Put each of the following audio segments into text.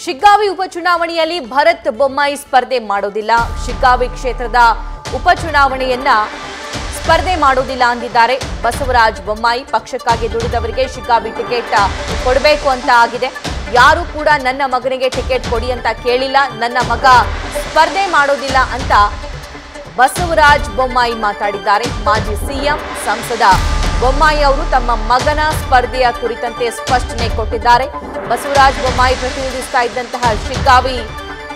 ಶಿಗ್ಗಾವಿ ಉಪಚುನಾವಣೆಯಲ್ಲಿ ಭರತ್ ಬೊಮ್ಮಾಯಿ ಸ್ಪರ್ಧೆ ಮಾಡೋದಿಲ್ಲ. ಶಿಗ್ಗಾವಿ ಕ್ಷೇತ್ರದ ಉಪಚುನಾವಣೆಯನ್ನ ಸ್ಪರ್ಧೆ ಮಾಡೋದಿಲ್ಲ ಅಂದಿದ್ದಾರೆ ಬಸವರಾಜ ಬೊಮ್ಮಾಯಿ. ಪಕ್ಷಕ್ಕಾಗಿ ದುಡಿದವರಿಗೆ ಶಿಗ್ಗಾವಿ ಟಿಕೆಟ್ ಕೊಡಬೇಕು ಅಂತ ಆಗಿದೆ. ಯಾರು ಕೂಡ ನನ್ನ ಮಗನಿಗೆ ಟಿಕೆಟ್ ಕೊಡಿ ಅಂತ ಕೇಳಿಲ್ಲ. ನನ್ನ ಮಗ ಸ್ಪರ್ಧೆ ಮಾಡೋದಿಲ್ಲ ಅಂತ ಬಸವರಾಜ ಬೊಮ್ಮಾಯಿ ಮಾತಾಡಿದ್ದಾರೆ. ಮಾಜಿ ಸಿಎಂ ಸಂಸದ ಬೊಮ್ಮಾಯಿ ಅವರು ತಮ್ಮ ಮಗನ ಸ್ಪರ್ಧೆಯ ಕುರಿತಂತೆ ಸ್ಪಷ್ಟನೆ ಕೊಟ್ಟಿದ್ದಾರೆ. ಬಸವರಾಜ ಬೊಮ್ಮಾಯಿ ಪ್ರತಿನಿಧಿಸ್ತಾ ಇದ್ದಂತಹ ಶಿಗ್ಗಾವಿ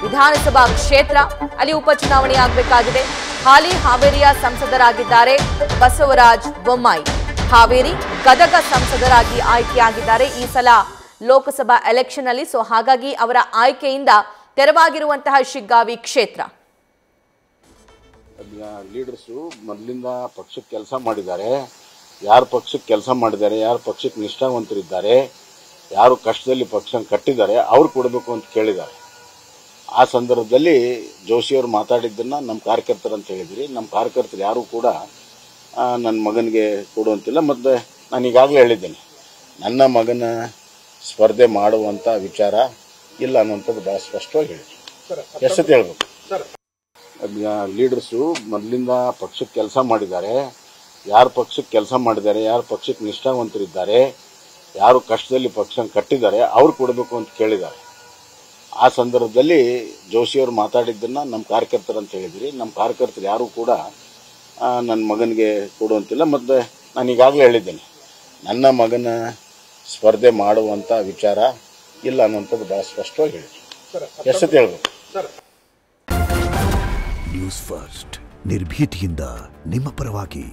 ವಿಧಾನಸಭಾ ಕ್ಷೇತ್ರ, ಅಲ್ಲಿ ಉಪಚುನಾವಣೆ ಆಗಬೇಕಾಗಿದೆ. ಹಾಲಿ ಹಾವೇರಿಯ ಸಂಸದರಾಗಿದ್ದಾರೆ ಬಸವರಾಜ ಬೊಮ್ಮಾಯಿ. ಹಾವೇರಿ ಗದಗ ಸಂಸದರಾಗಿ ಆಯ್ಕೆಯಾಗಿದ್ದಾರೆ ಈ ಸಲ ಲೋಕಸಭಾ ಎಲೆಕ್ಷನ್ ಅಲ್ಲಿ. ಸೊ ಹಾಗಾಗಿ ಅವರ ಆಯ್ಕೆಯಿಂದ ತೆರವಾಗಿರುವಂತಹ ಶಿಗ್ಗಾವಿ ಕ್ಷೇತ್ರ. ಲೀಡರ್ಸು ಮೊದಲಿಂದ ಪಕ್ಷಕ್ಕೆ ಕೆಲಸ ಮಾಡಿದ್ದಾರೆ. ಯಾರು ಪಕ್ಷಕ್ಕೆ ಕೆಲಸ ಮಾಡಿದ್ದಾರೆ, ಯಾರು ಪಕ್ಷಕ್ಕೆ ನಿಷ್ಠಾವಂತರಿದ್ದಾರೆ, ಯಾರು ಕಷ್ಟದಲ್ಲಿ ಪಕ್ಷ ಕಟ್ಟಿದ್ದಾರೆ ಅವ್ರು ಕೊಡಬೇಕು ಅಂತ ಕೇಳಿದ್ದಾರೆ. ಆ ಸಂದರ್ಭದಲ್ಲಿ ಜೋಶಿಯವರು ಮಾತಾಡಿದ್ದನ್ನ ನಮ್ಮ ಕಾರ್ಯಕರ್ತರು ಅಂತ ಹೇಳಿದ್ರಿ. ನಮ್ಮ ಕಾರ್ಯಕರ್ತರು ಯಾರು ಕೂಡ ನನ್ನ ಮಗನಿಗೆ ಕೊಡುವಂತಿಲ್ಲ. ಮತ್ತು ನಾನು ಈಗಾಗಲೇ ಹೇಳಿದ್ದೇನೆ, ನನ್ನ ಮಗನ ಸ್ಪರ್ಧೆ ಮಾಡುವಂಥ ವಿಚಾರ ಇಲ್ಲ ಅನ್ನುವಂಥದ್ದು ಭಾಳ ಸ್ಪಷ್ಟವಾಗಿ ಹೇಳಿದ್ರು. ಎಷ್ಟೊತ್ತು ಹೇಳ್ಬೇಕು, ಲೀಡರ್ಸು ಮೊದಲಿಂದ ಪಕ್ಷಕ್ಕೆ ಕೆಲಸ ಮಾಡಿದ್ದಾರೆ. ಯಾರು ಪಕ್ಷಕ್ಕೆ ಕೆಲಸ ಮಾಡಿದ್ದಾರೆ, ಯಾರು ಪಕ್ಷಕ್ಕೆ ನಿಷ್ಠಾವಂತರಿದ್ದಾರೆ, ಯಾರು ಕಷ್ಟದಲ್ಲಿ ಪಕ್ಷ ಕಟ್ಟಿದ್ದಾರೆ ಅವ್ರು ಕೊಡಬೇಕು ಅಂತ ಕೇಳಿದ್ದಾರೆ. ಆ ಸಂದರ್ಭದಲ್ಲಿ ಜೋಶಿಯವರು ಮಾತಾಡಿದ್ದನ್ನ ನಮ್ಮ ಕಾರ್ಯಕರ್ತರು ಅಂತ ಹೇಳಿದ್ರಿ. ನಮ್ಮ ಕಾರ್ಯಕರ್ತರು ಯಾರು ಕೂಡ ನನ್ನ ಮಗನಿಗೆ ಕೊಡುವಂತಿಲ್ಲ. ಮತ್ತು ನಾನು ಈಗಾಗಲೇ ಹೇಳಿದ್ದೇನೆ, ನನ್ನ ಮಗನ ಸ್ಪರ್ಧೆ ಮಾಡುವಂಥ ವಿಚಾರ ಇಲ್ಲ ಅನ್ನುವಂಥದ್ದು ಭಾಳ ಸ್ಪಷ್ಟವಾಗಿ ಹೇಳಿದ್ರು. ಎಷ್ಟೊತ್ತು ಹೇಳ್ಬೇಕು. ನ್ಯೂಸ್ ಫಸ್ಟ್ ನಿರ್ಭೀತಿಯಿಂದ ನಿಮ್ಮ ಪರವಾಗಿ.